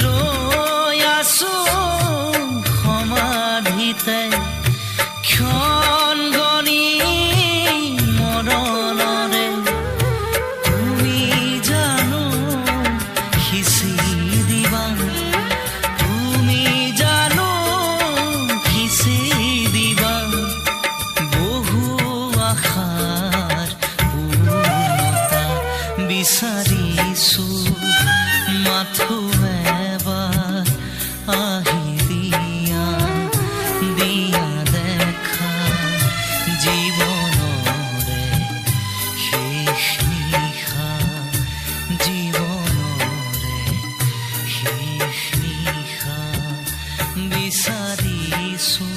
ৰৈ আছো সমাধিতে ক্ষণ গণি মৰণৰে তুমি জানো সিঁচি দিবা তুমি জানো সিঁচি দিবা বহু আশাৰ পূৰ্ণতা বিচাৰিছো মাথো এবাৰ আহি দিয়া দিয়া দেখা জীৱনৰে শেষ নিশা জীৱনৰে শেষ নিশা বিচাৰিছো